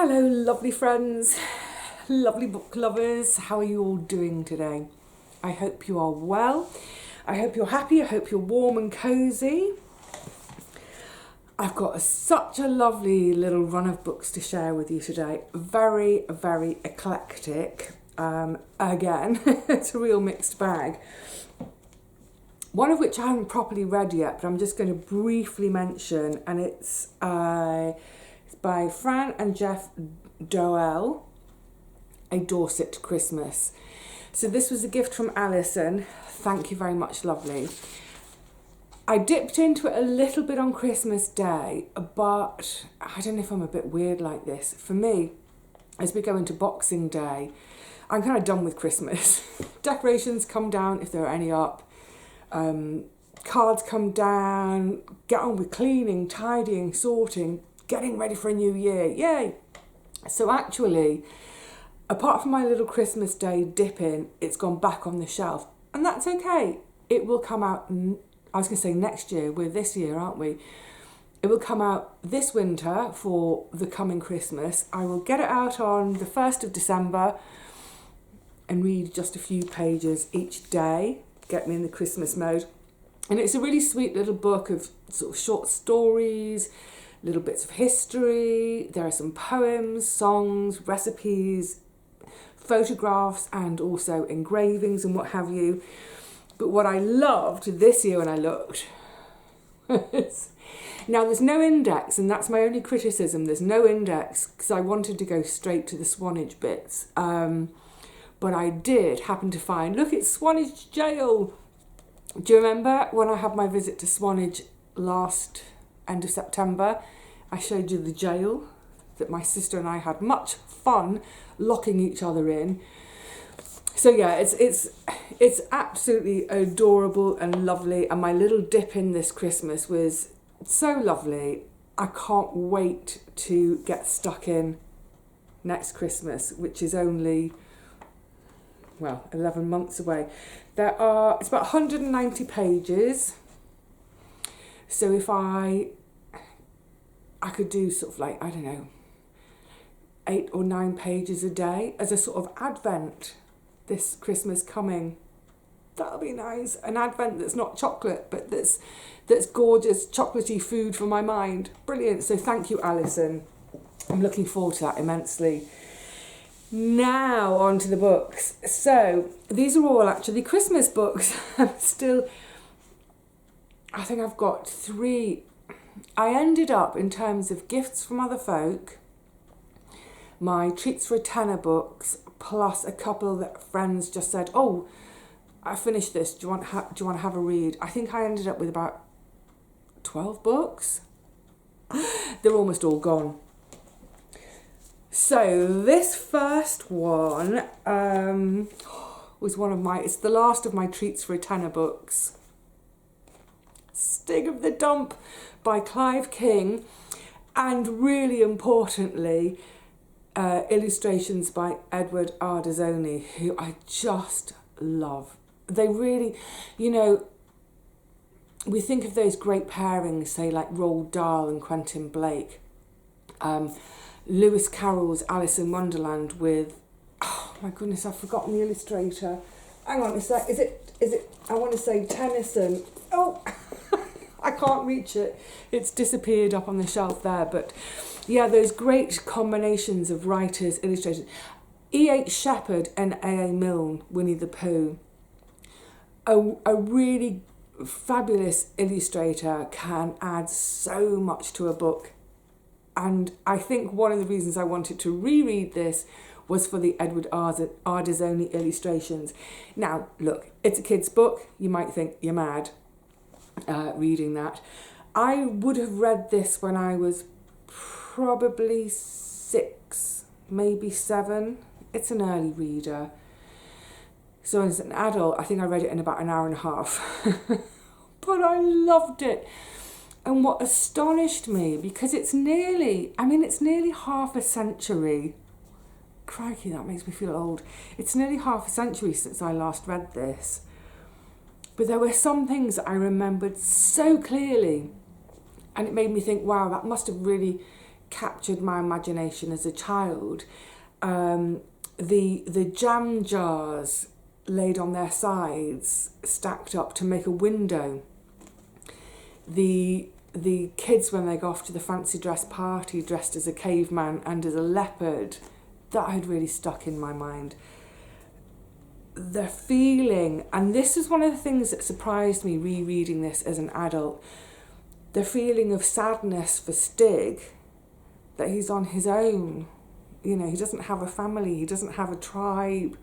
Hello, lovely friends, lovely book lovers. How are you all doing today? I hope you are well. I hope you're happy. I hope you're warm and cozy. I've got such a lovely little run of books to share with you today. Very, very eclectic. Again, it's a real mixed bag. One of which I haven't properly read yet, but I'm just going to briefly mention, and it's by Fran and Jeff Doyle, A Dorsit Christmas. So this was a gift from Alison. Thank you very much, lovely. I dipped into it a little bit on Christmas Day, but I don't know if I'm a bit weird like this. For me, as we go into Boxing Day, I'm kind of done with Christmas. Decorations come down if there are any up. Cards come down. Get on with cleaning, tidying, sorting, getting ready for a new year. Yay! So actually, apart from my little Christmas Day dip in, it's gone back on the shelf. And that's okay. It will come out, I was going to say next year. We're this year, aren't we? It will come out this winter for the coming Christmas. I will get it out on the 1st of December and read just a few pages each day. Get me in the Christmas mode. And it's a really sweet little book of sort of short stories, little bits of history. There are some poems, songs, recipes, photographs, and also engravings and what have you. But what I loved this year when I looked now there's no index, and that's my only criticism. There's no index because I wanted to go straight to the Swanage bits. But I did happen to find, look, it's Swanage Jail. Do you remember when I had my visit to Swanage last end of September? I showed you the jail that my sister and I had much fun locking each other in. So yeah, it's absolutely adorable and lovely. And my little dip in this Christmas was so lovely. I can't wait to get stuck in next Christmas, which is only, well, 11 months away. It's about 190 pages. So if I could do sort of like, I don't know, 8 or 9 pages a day as a sort of advent this Christmas coming. That'll be nice. An advent that's not chocolate, but that's gorgeous chocolatey food for my mind. Brilliant. So thank you, Alison. I'm looking forward to that immensely. Now on to the books. So these are all actually Christmas books. I think I've got 3. I ended up, in terms of gifts from other folk, my treats for a tenner books, plus a couple that friends just said, oh, I finished this, do you want to have a read? I think I ended up with about 12 books. They're almost all gone. So this first one was it's the last of my treats for a tenner books. Stig of the Dump by Clive King, and really importantly, illustrations by Edward Ardisoni, who I just love. They really, we think of those great pairings, say like Roald Dahl and Quentin Blake. Lewis Carroll's Alice in Wonderland with, oh my goodness, I've forgotten the illustrator. Hang on a sec, is it, I want to say Tennyson. Oh, I can't reach it. It's disappeared up on the shelf there, but yeah, those great combinations of writers, illustrators. E.H. Shepard and A.A. Milne, Winnie the Pooh. A really fabulous illustrator can add so much to a book. And I think one of the reasons I wanted to reread this was for the Edward Ardisoni illustrations. Now, look, it's a kid's book. You might think you're mad reading that. I would have read this when I was probably 6, maybe 7. It's an early reader. So as an adult, I think I read it in about an hour and a half. But I loved it. And what astonished me, because it's nearly half a century. Crikey, that makes me feel old. It's nearly half a century since I last read this. But there were some things that I remembered so clearly. And it made me think, wow, that must have really captured my imagination as a child. The jam jars laid on their sides, stacked up to make a window. The kids, when they go off to the fancy dress party dressed as a caveman and as a leopard, that had really stuck in my mind. The feeling, and this is one of the things that surprised me rereading this as an adult, the feeling of sadness for Stig, that he's on his own. You know, he doesn't have a family, he doesn't have a tribe,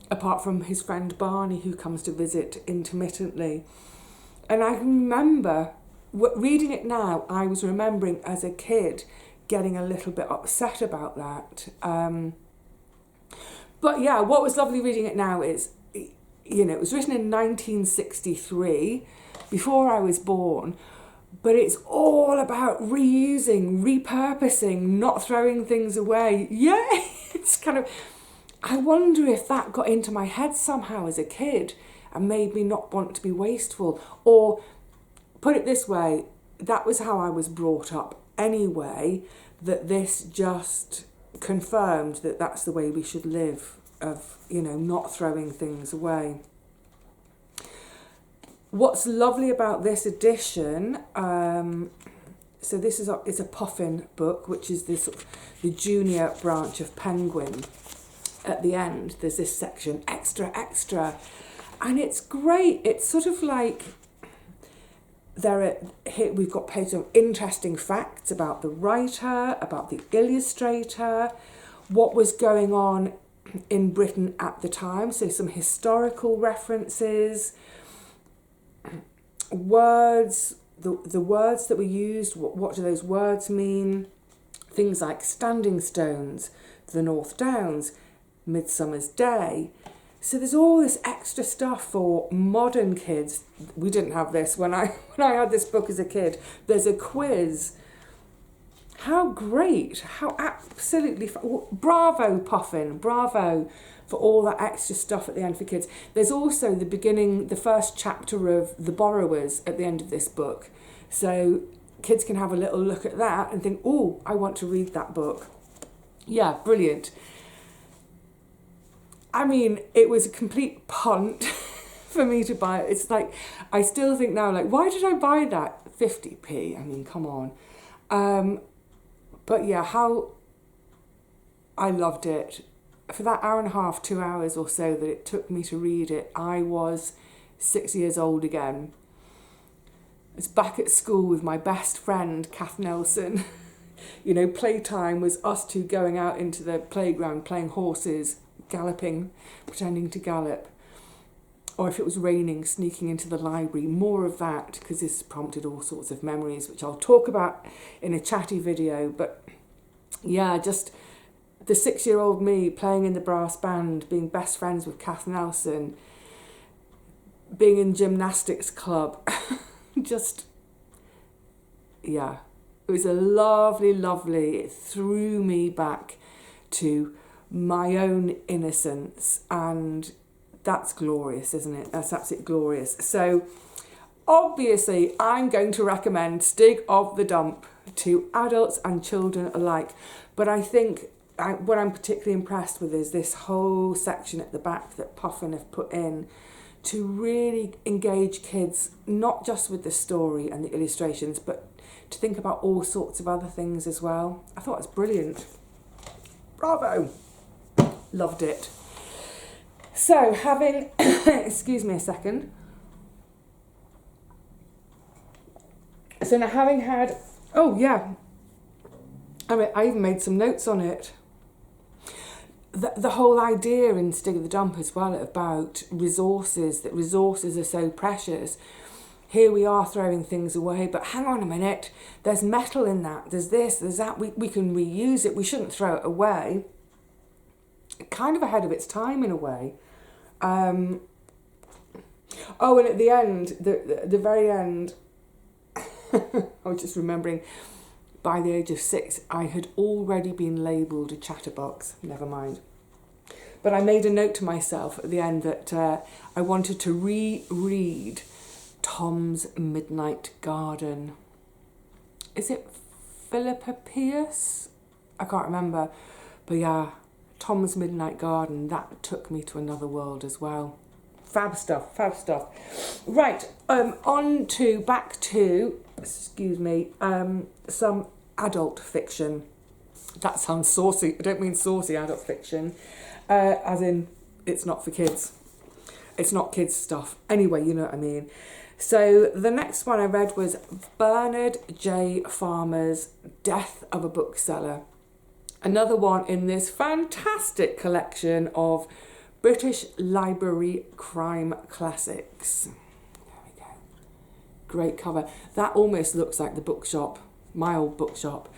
apart from his friend Barney, who comes to visit intermittently. And I remember, reading it now, I was remembering as a kid getting a little bit upset about that. But yeah, what was lovely reading it now is, you know, it was written in 1963, before I was born, but it's all about reusing, repurposing, not throwing things away. Yeah, it's kind of, I wonder if that got into my head somehow as a kid and made me not want to be wasteful. Or put it this way, that was how I was brought up anyway, that this just confirmed that that's the way we should live, of, you know, not throwing things away. What's lovely about this edition, so this is it's a Puffin book, which is this the junior branch of Penguin. At the end, there's this section, extra, extra, and it's great. It's sort of like here we've got pages of interesting facts about the writer, about the illustrator, what was going on in Britain at the time, so some historical references, words, the words that were used, what do those words mean, things like standing stones, the North Downs, Midsummer's Day. So there's all this extra stuff for modern kids. We didn't have this when I had this book as a kid. There's a quiz. How great, how absolutely, bravo Puffin, bravo for all that extra stuff at the end for kids. There's also the first chapter of The Borrowers at the end of this book. So kids can have a little look at that and think, oh, I want to read that book. Yeah, brilliant. I mean, it was a complete punt for me to buy it. It's like, I still think now, like, why did I buy that? 50p, I mean, come on. But yeah, how I loved it. For that hour and a half, 2 hours or so that it took me to read it, I was 6 years old again. I was back at school with my best friend, Kath Nelson. You know, playtime was us two going out into the playground, playing horses, galloping, pretending to gallop. Or if it was raining, sneaking into the library. More of that, because this prompted all sorts of memories, which I'll talk about in a chatty video. But yeah, just the 6-year-old me playing in the brass band, being best friends with Kath Nelson, being in gymnastics club. Just, yeah, it was a lovely, it threw me back to my own innocence, and that's glorious, isn't it? That's absolutely glorious. So obviously I'm going to recommend Stig of the Dump to adults and children alike. But I think what I'm particularly impressed with is this whole section at the back that Puffin have put in to really engage kids, not just with the story and the illustrations, but to think about all sorts of other things as well. I thought it was brilliant. Bravo. Loved it. So having, excuse me a second. So now having had, oh yeah, I mean, I even made some notes on it. The whole idea in Stig of the Dump as well about resources, that resources are so precious. Here we are throwing things away, but hang on a minute, there's metal in that, there's this, there's that, we can reuse it, we shouldn't throw it away. Kind of ahead of its time in a way. Oh, and at the end, the very end, I was just remembering, by the age of 6, I had already been labelled a chatterbox. Never mind. But I made a note to myself at the end that I wanted to reread Tom's Midnight Garden. Is it Philippa Pierce. I can't remember. But yeah, Tom's Midnight Garden, that took me to another world as well. Fab stuff, fab stuff. Right, back to, excuse me, some adult fiction. That sounds saucy. I don't mean saucy adult fiction, as in it's not for kids. It's not kids stuff. Anyway, you know what I mean. So the next one I read was Bernard J. Farmer's Death of a Bookseller. Another one in this fantastic collection of British Library crime classics. There we go. Great cover. That almost looks like the bookshop, my old bookshop.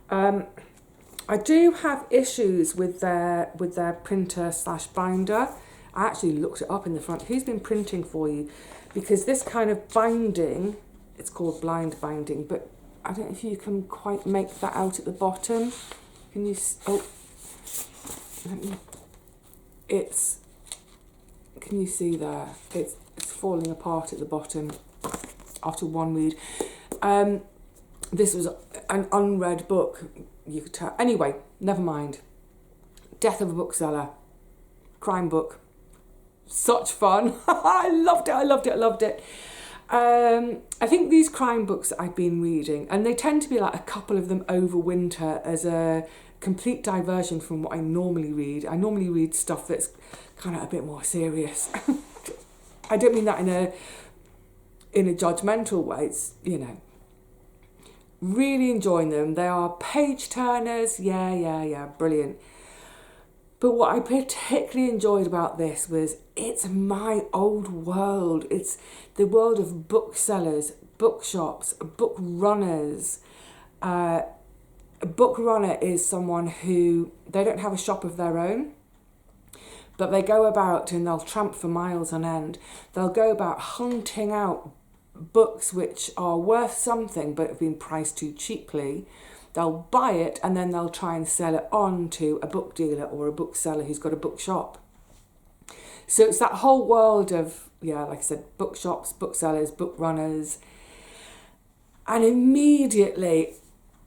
I do have issues with their printer / binder. I actually looked it up in the front. Who's been printing for you? Because this kind of binding, it's called blind binding, but I don't know if you can quite make that out at the bottom. Can you? Oh, can you see there? It's falling apart at the bottom after one read. This was an unread book. You could tell. Anyway, never mind. Death of a Bookseller, crime book. Such fun. I loved it. I think these crime books that I've been reading, and they tend to be like a couple of them over winter as a complete diversion from what I normally read. I normally read stuff that's kind of a bit more serious. I don't mean that in a judgmental way. It's, you know, really enjoying them. They are page turners. Yeah, brilliant. But what I particularly enjoyed about this was it's my old world. It's the world of booksellers, bookshops, book runners. A book runner is someone who, they don't have a shop of their own, but they go about and they'll tramp for miles on end. They'll go about hunting out books which are worth something but have been priced too cheaply. They'll buy it and then they'll try and sell it on to a book dealer or a bookseller who's got a bookshop. So it's that whole world of, yeah, like I said, bookshops, booksellers, book runners. And immediately,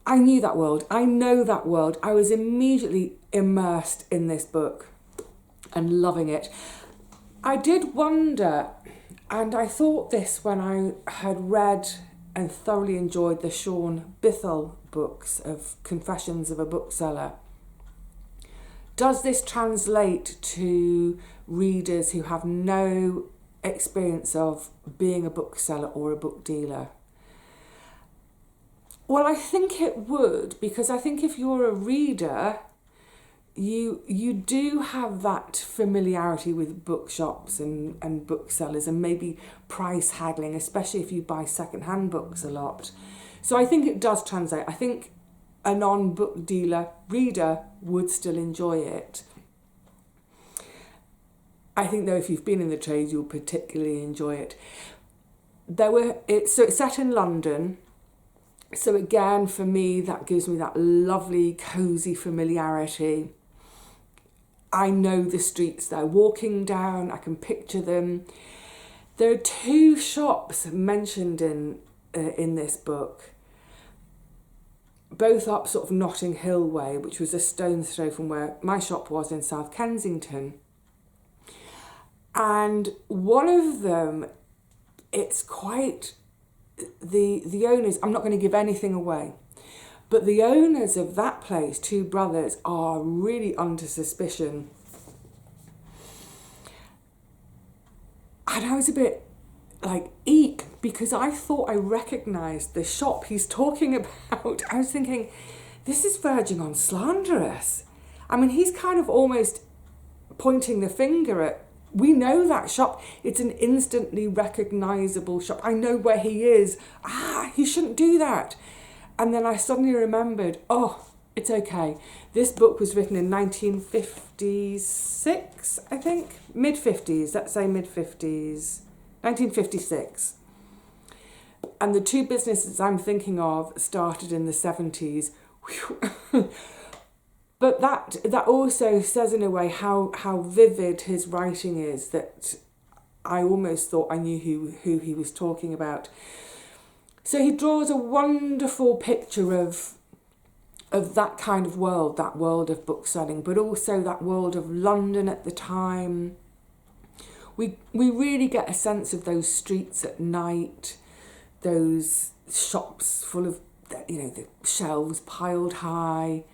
I knew that world. I know that world. I was immediately immersed in this book and loving it. I did wonder, and I thought this when I had read and thoroughly enjoyed the Sean Bithell books of Confessions of a Bookseller. Does this translate to readers who have no experience of being a bookseller or a book dealer? Well, I think it would, because I think if you're a reader, you do have that familiarity with bookshops and booksellers and maybe price haggling, especially if you buy second-hand books a lot. So I think it does translate. I think a non-book dealer reader would still enjoy it. I think, though, if you've been in the trade, you'll particularly enjoy it. It's set in London. So again, for me, that gives me that lovely, cosy familiarity. I know the streets they're walking down. I can picture them. There are two shops mentioned in this book, both up sort of Notting Hill way, which was a stone's throw from where my shop was in South Kensington. And one of them, it's quite, the owners, I'm not going to give anything away, but the owners of that place, two brothers, are really under suspicion. And I was a bit like, eek, because I thought I recognised the shop he's talking about. I was thinking, this is verging on slanderous. I mean, he's kind of almost pointing the finger at, we know that shop. It's an instantly recognisable shop. I know where he is. He shouldn't do that. And then I suddenly remembered, oh, it's okay. This book was written in 1956, I think. Mid-50s, let's say mid-50s. 1956. And the two businesses I'm thinking of started in the 70s. But that also says in a way how vivid his writing is, that I almost thought I knew who he was talking about. So he draws a wonderful picture of that kind of world, that world of book selling, but also that world of London at the time. We really get a sense of those streets at night, those shops full of, you know, the shelves piled high,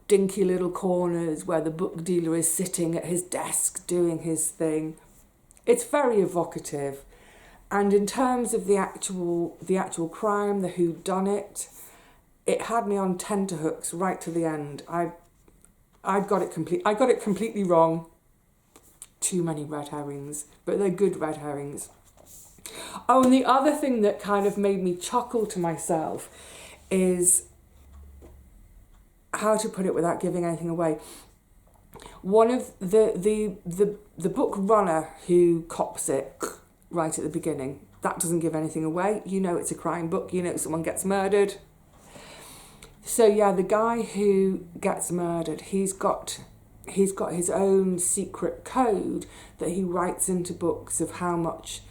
dinky little corners where the book dealer is sitting at his desk doing his thing. It's very evocative. And in terms of the actual crime, the whodunit, it had me on tenterhooks right to the end. I got it completely wrong. Too many red herrings, but they're good red herrings. Oh, and the other thing that kind of made me chuckle to myself is, how to put it without giving anything away. One of the book runner who cops it right at the beginning, that doesn't give anything away. You know it's a crime book. You know someone gets murdered. So yeah, the guy who gets murdered, he's got his own secret code that he writes into books of how much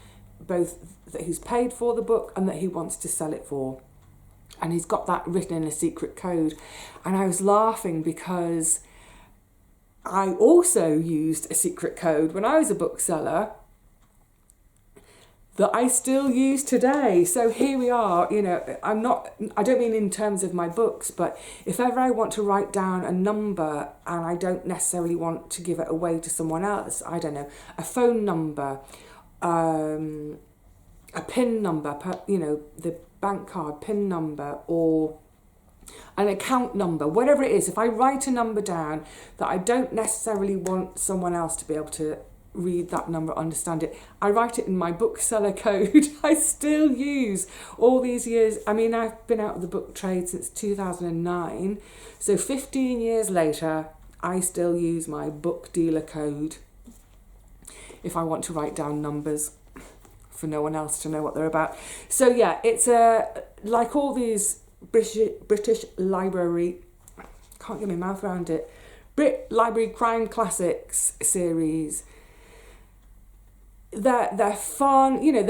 both that he's paid for the book and that he wants to sell it for. And he's got that written in a secret code. And I was laughing because I also used a secret code when I was a bookseller that I still use today. So here we are, you know, I don't mean in terms of my books, but if ever I want to write down a number and I don't necessarily want to give it away to someone else, I don't know, a phone number, a PIN number, you know, the bank card PIN number, or an account number, whatever it is, if I write a number down that I don't necessarily want someone else to be able to read that number, understand it, I write it in my bookseller code. I still use all these years. I mean, I've been out of the book trade since 2009, so 15 years later I still use my book dealer code if I want to write down numbers for no one else to know what they're about. So yeah, it's like all these British Library, can't get my mouth around it, Brit Library Crime Classics series. They're fun, you know,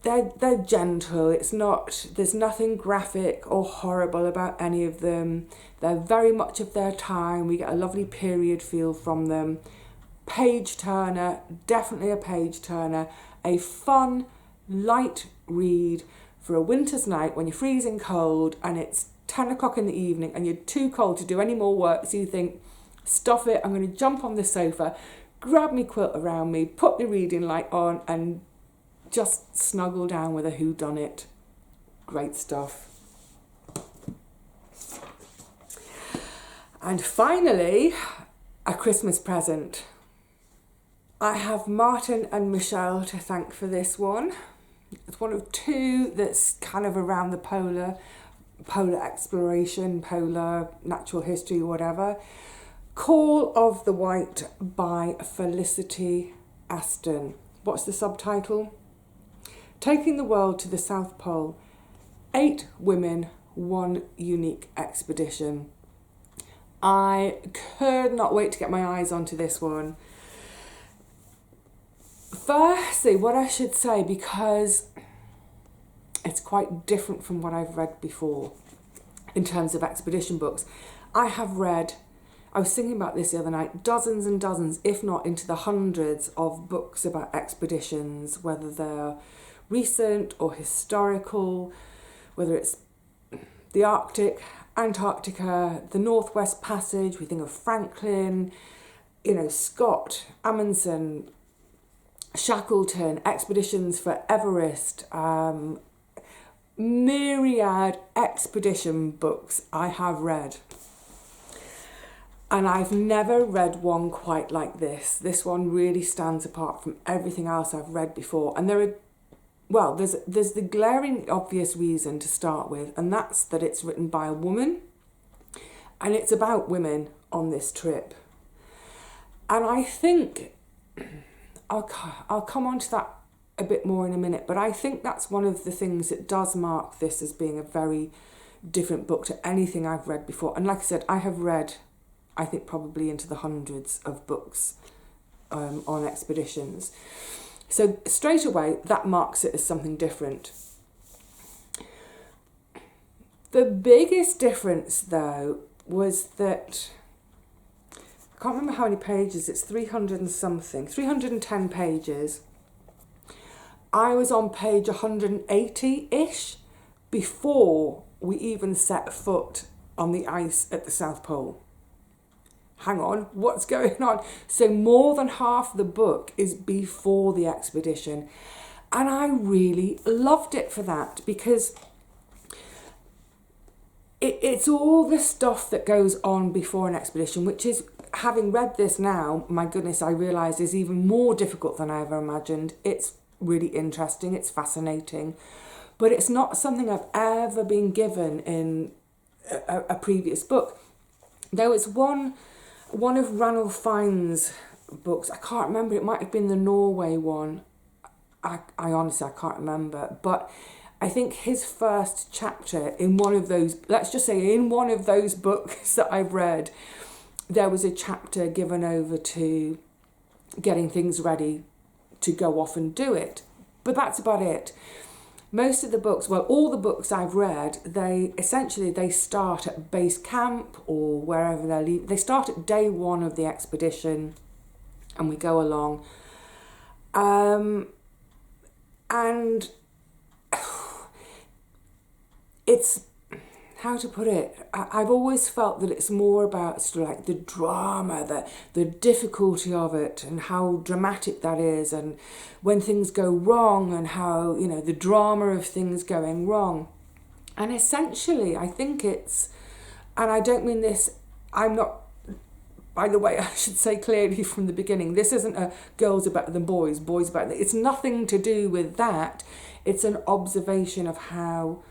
they're gentle. There's nothing graphic or horrible about any of them. They're very much of their time. We get a lovely period feel from them. Page turner, definitely a page turner. A fun, light read for a winter's night when you're freezing cold and it's 10 o'clock in the evening and you're too cold to do any more work, so you think, stuff it, I'm going to jump on the sofa, grab me quilt around me, put the reading light on and just snuggle down with a whodunit. Great stuff. And finally, a Christmas present. I have Martin and Michelle to thank for this one. It's one of two that's kind of around the polar exploration, polar natural history, whatever. Call of the White by Felicity, Aston. What's the subtitle? Taking the World to the South Pole. 8 women, 1 unique expedition. I could not wait to get my eyes onto this one. Firstly, what I should say, because it's quite different from what I've read before in terms of expedition books. I was thinking about this the other night, dozens and dozens, if not into the hundreds of books about expeditions, whether they're recent or historical, whether it's the Arctic, Antarctica, the Northwest Passage, we think of Franklin, you know, Scott, Amundsen, Shackleton, expeditions for Everest, myriad expedition books I have read. And I've never read one quite like this. This one really stands apart from everything else I've read before. And there's the glaring obvious reason to start with, and that's that it's written by a woman, and it's about women on this trip. And I think I'll come on to that a bit more in a minute, but I think that's one of the things that does mark this as being a very different book to anything I've read before. And like I said, I have read, I think, probably into the hundreds of books on expeditions. So straight away, that marks it as something different. The biggest difference, though, was that, I can't remember how many pages, it's 300 and something, 310 pages. I was on page 180-ish before we even set foot on the ice at the South Pole. Hang on, what's going on? So more than half the book is before the expedition. And I really loved it for that, because it's all the stuff that goes on before an expedition, which is, having read this now, my goodness, I realise is even more difficult than I ever imagined. It's really interesting, it's fascinating, but it's not something I've ever been given in a previous book. There was one of Ranulph Fiennes' books, I can't remember, it might have been the Norway one, I honestly, I can't remember, but I think his first chapter in one of those, let's just say in one of those books that I've read, there was a chapter given over to getting things ready to go off and do it. But that's about it. Most of the books, well, all the books I've read, they start at base camp or wherever they're leaving. They start at day one of the expedition and we go along. And it's, how to put it, I've always felt that it's more about sort of like the drama, the difficulty of it and how dramatic that is, and when things go wrong and how, you know, the drama of things going wrong. And essentially, I think it's, and I don't mean this, I'm not, by the way, I should say clearly from the beginning, this isn't a girls are better than boys, boys are better than, it's nothing to do with that. It's an observation of how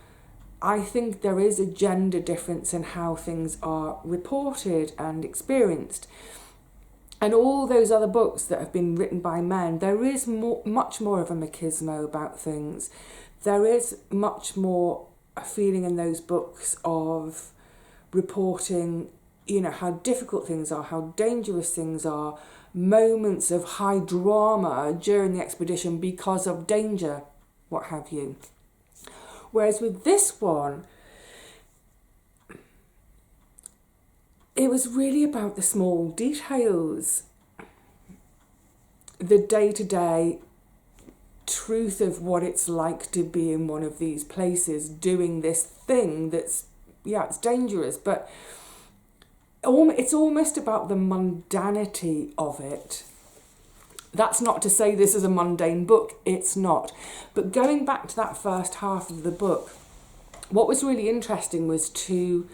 I think there is a gender difference in how things are reported and experienced. And all those other books that have been written by men, there is much more of a machismo about things. There is much more a feeling in those books of reporting, you know, how difficult things are, how dangerous things are, moments of high drama during the expedition because of danger, what have you. Whereas with this one, it was really about the small details, the day-to-day truth of what it's like to be in one of these places doing this thing that's, yeah, it's dangerous, but it's almost about the mundanity of it. That's not to say this is a mundane book, it's not. But going back to that first half of the book, what was really interesting was to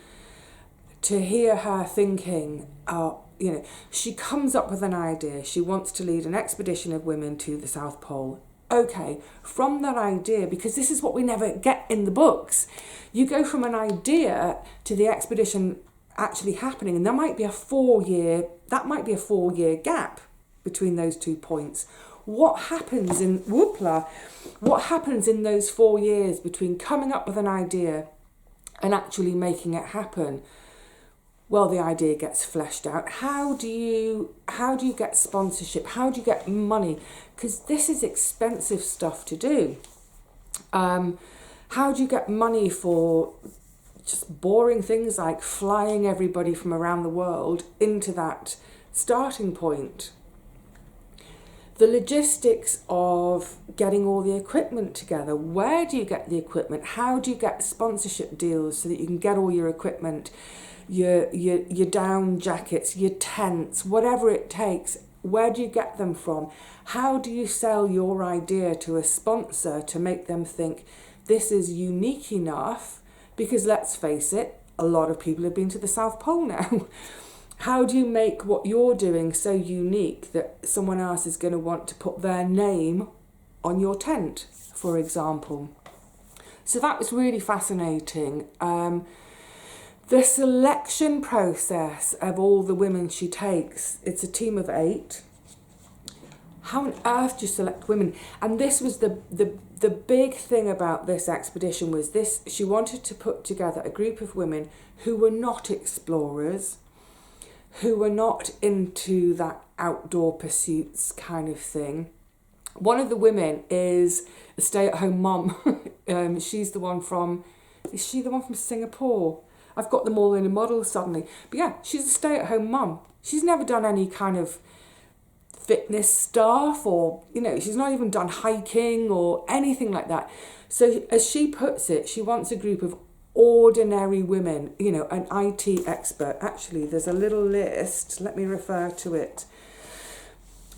hear her thinking, you know, she comes up with an idea. She wants to lead an expedition of women to the South Pole. Okay, from that idea, because this is what we never get in the books, you go from an idea to the expedition actually happening, and that might be a 4-year gap between those 2 points. What happens in those 4 years between coming up with an idea and actually making it happen? Well, the idea gets fleshed out. How do you get sponsorship? How do you get money? Because this is expensive stuff to do. How do you get money for just boring things like flying everybody from around the world into that starting point? The logistics of getting all the equipment together. Where do you get the equipment? How do you get sponsorship deals so that you can get all your equipment, your down jackets, your tents, whatever it takes? Where do you get them from? How do you sell your idea to a sponsor to make them think this is unique enough? Because let's face it, a lot of people have been to the South Pole now. How do you make what you're doing so unique that someone else is going to want to put their name on your tent, for example? So that was really fascinating. The selection process of all the women she takes, it's a team of 8. How on earth do you select women? And this was the big thing about this expedition was this: she wanted to put together a group of women who were not explorers, who were not into that outdoor pursuits kind of thing. One of the women is a stay-at-home mum. She's the one from Is she the one from Singapore? I've got them all in a model suddenly. But yeah, she's a stay-at-home mum. She's never done any kind of fitness stuff, or, you know, she's not even done hiking or anything like that. So as she puts it, she wants a group of ordinary women, you know, an IT expert. Actually, there's a little list. Let me refer to it.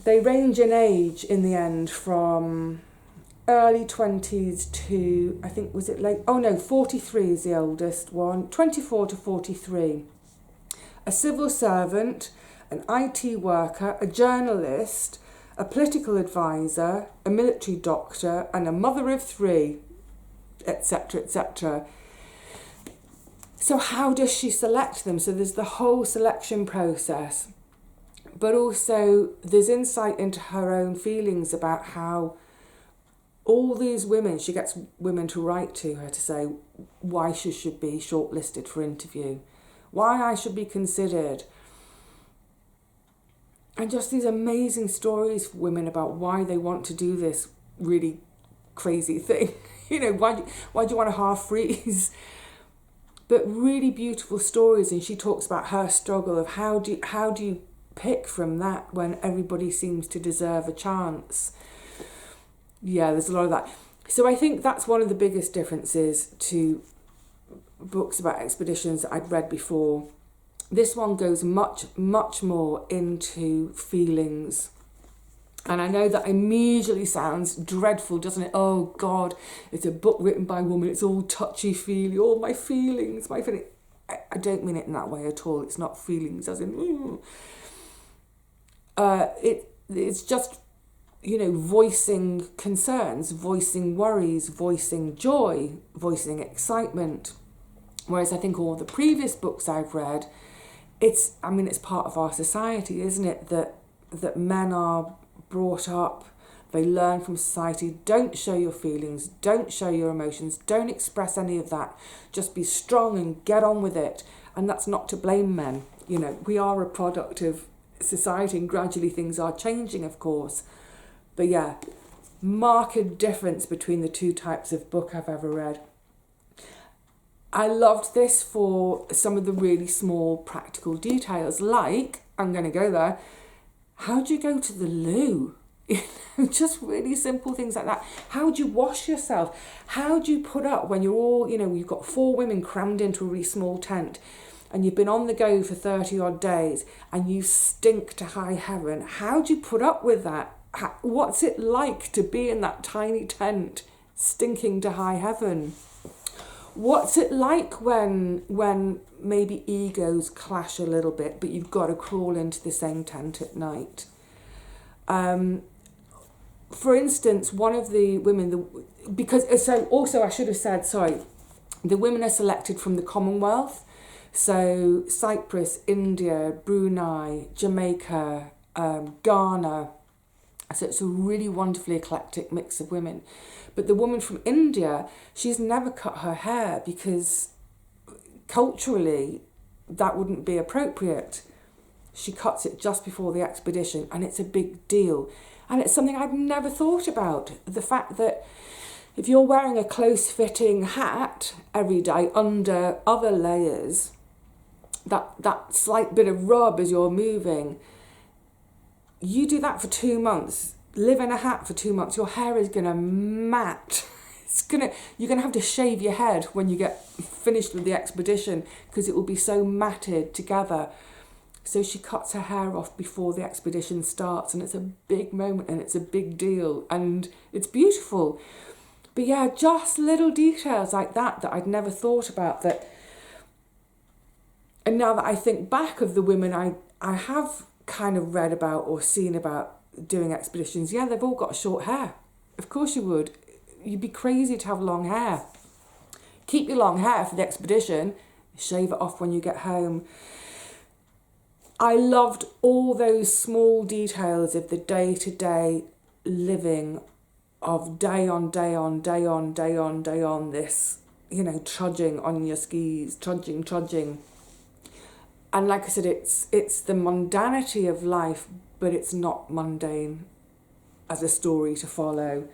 They range in age in the end from early 20s to, I think, was it late? Oh no, 43 is the oldest one, 24 to 43. A civil servant, an IT worker, a journalist, a political advisor, a military doctor, and a mother of 3, etc., etc. So how does she select them? So there's the whole selection process, but also there's insight into her own feelings about how all these women, she gets women to write to her to say why she should be shortlisted for interview, why I should be considered. And just these amazing stories for women about why they want to do this really crazy thing. You know, why do you want to half freeze? But really beautiful stories. And she talks about her struggle of how do you pick from that when everybody seems to deserve a chance. Yeah, there's a lot of that. So I think that's one of the biggest differences to books about expeditions that I'd read before. This one goes much, much more into feelings. And I know that immediately sounds dreadful, doesn't it? Oh God, it's a book written by a woman. It's all touchy-feely, all my feelings, my feelings. I don't mean it in that way at all. It's not feelings as in, it's just, you know, voicing concerns, voicing worries, voicing joy, voicing excitement. Whereas I think all the previous books I've read, it's part of our society, isn't it? That men are brought up, they learn from society, don't show your feelings, don't show your emotions, don't express any of that. Just be strong and get on with it. And that's not to blame men. You know, we are a product of society and gradually things are changing, of course. But yeah, marked difference between the two types of book I've ever read. I loved this for some of the really small practical details, like, I'm going to go there, how do you go to the loo? You know, just really simple things like that. How do you wash yourself? How do you put up when you're all, you know, you've got 4 women crammed into a really small tent and you've been on the go for 30 odd days and you stink to high heaven. How do you put up with that? What's it like to be in that tiny tent stinking to high heaven? What's it like when maybe egos clash a little bit, but you've got to crawl into the same tent at night? For instance, one of the women, also I should have said, sorry, the women are selected from the Commonwealth. So Cyprus, India, Brunei, Jamaica, Ghana. So it's a really wonderfully eclectic mix of women. But the woman from India, she's never cut her hair because culturally that wouldn't be appropriate. She cuts it just before the expedition and it's a big deal. And it's something I'd never thought about. The fact that if you're wearing a close-fitting hat every day under other layers, that slight bit of rub as you're moving, you do that for 2 months, live in a hat for 2 months, your hair is going to mat. You're going to have to shave your head when you get finished with the expedition because it will be so matted together. So she cuts her hair off before the expedition starts, and it's a big moment and it's a big deal and it's beautiful. But yeah, just little details like that I'd never thought about. And now that I think back of the women I have kind of read about or seen about doing expeditions, yeah, they've all got short hair. Of course you would. You'd be crazy to have long hair. Keep your long hair for the expedition, shave it off when you get home. I loved all those small details of the day-to-day living of day on day on day on day on day on this, you know, trudging on your skis, trudging. And like I said, it's the mundanity of life, but it's not mundane as a story to follow.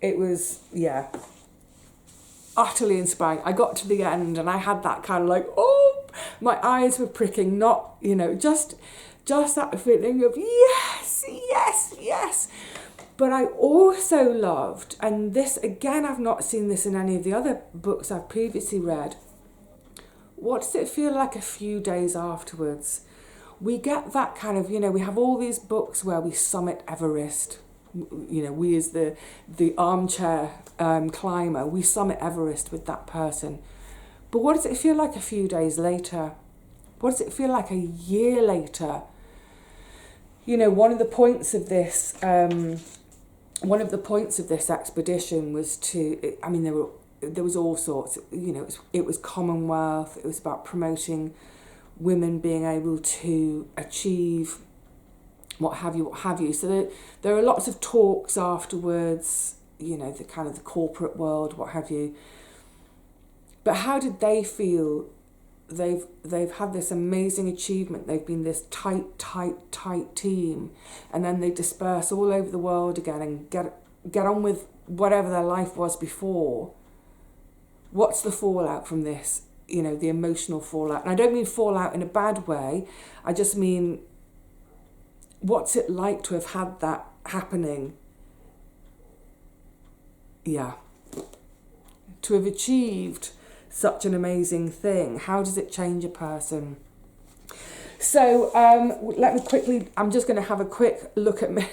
It was, yeah. utterly inspiring. I got to the end and I had that kind of like, oh, my eyes were pricking, not, you know, just that feeling of yes, yes, yes. But I also loved, and this again, I've not seen this in any of the other books I've previously read, what does it feel like a few days afterwards? We get that kind of, you know, we have all these books where we summit Everest. You know, we as the armchair climber, we summit Everest with that person. But what does it feel like a few days later? What does it feel like a year later? You know, one of the points of this expedition was to, I mean, there was all sorts, you know, it was Commonwealth, it was about promoting women being able to achieve what have you. So there are lots of talks afterwards, you know, the kind of the corporate world, what have you. But how did they feel? They've had this amazing achievement. They've been this tight team, and then they disperse all over the world again and get on with whatever their life was before. What's the fallout from this? You know, the emotional fallout. And I don't mean fallout in a bad way. I just mean, what's it like to have had that happening? Yeah. To have achieved such an amazing thing. How does it change a person? So let me quickly, I'm just going to have a quick look at my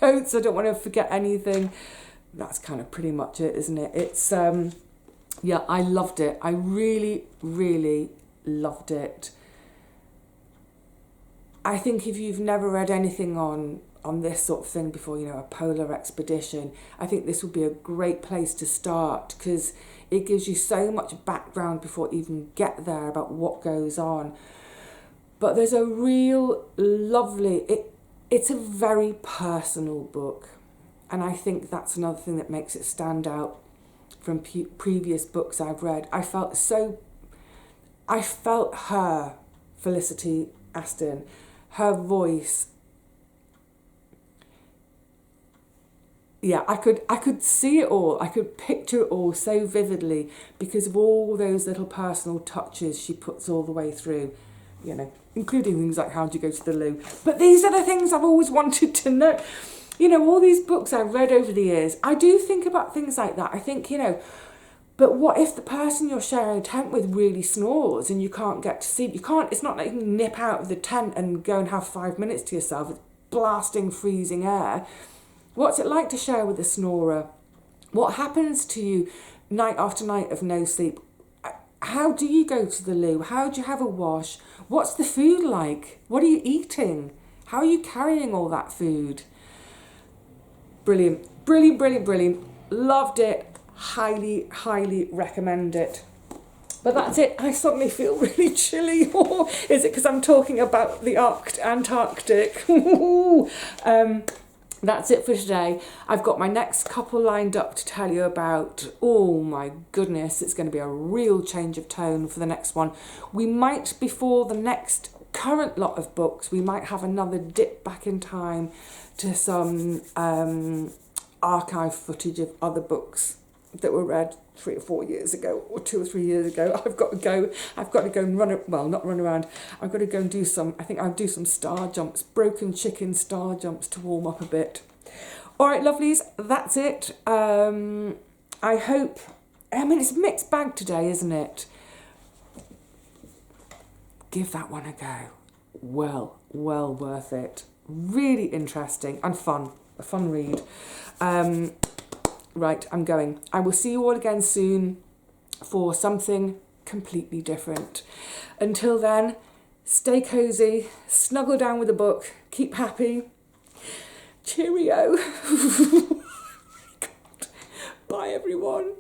notes. I don't want to forget anything. That's kind of pretty much it, isn't it? It's, yeah, I loved it. I really, really loved it. I think if you've never read anything on this sort of thing before, you know, a polar expedition, I think this would be a great place to start, because it gives you so much background before you even get there about what goes on. But there's a real lovely, it's a very personal book. And I think that's another thing that makes it stand out from previous books I've read. I felt her, Felicity Aston, her voice. Yeah, I could see it all. I could picture it all so vividly because of all those little personal touches she puts all the way through, you know, including things like how do you go to the loo. But these are the things I've always wanted to know. You know, all these books I've read over the years, I do think about things like that. I think, you know, but what if the person you're sharing a tent with really snores and you can't get to sleep? You can't, it's not like you can nip out of the tent and go and have 5 minutes to yourself. It's blasting, freezing air. What's it like to share with a snorer? What happens to you night after night of no sleep? How do you go to the loo? How do you have a wash? What's the food like? What are you eating? How are you carrying all that food? Brilliant, brilliant, brilliant, brilliant. Loved it. Highly, highly recommend it. But that's it. I suddenly feel really chilly. Or is it because I'm talking about the Antarctic? That's it for today. I've got my next couple lined up to tell you about. Oh my goodness, it's going to be a real change of tone for the next one. We might, before the next current lot of books, we might have another dip back in time to some archive footage of other books that were read 3 or 4 years ago, or 2 or 3 years ago. I've got to go and run, well, not run around. I've got to go and do some, I think I'll do some star jumps, broken chicken star jumps to warm up a bit. All right, lovelies, that's it. I hope, I mean, it's a mixed bag today, isn't it? Give that one a go. Well worth it. Really interesting and fun. A fun read. Right, I'm going. I will see you all again soon for something completely different. Until then, stay cosy, snuggle down with a book, keep happy. Cheerio. God. Bye, everyone.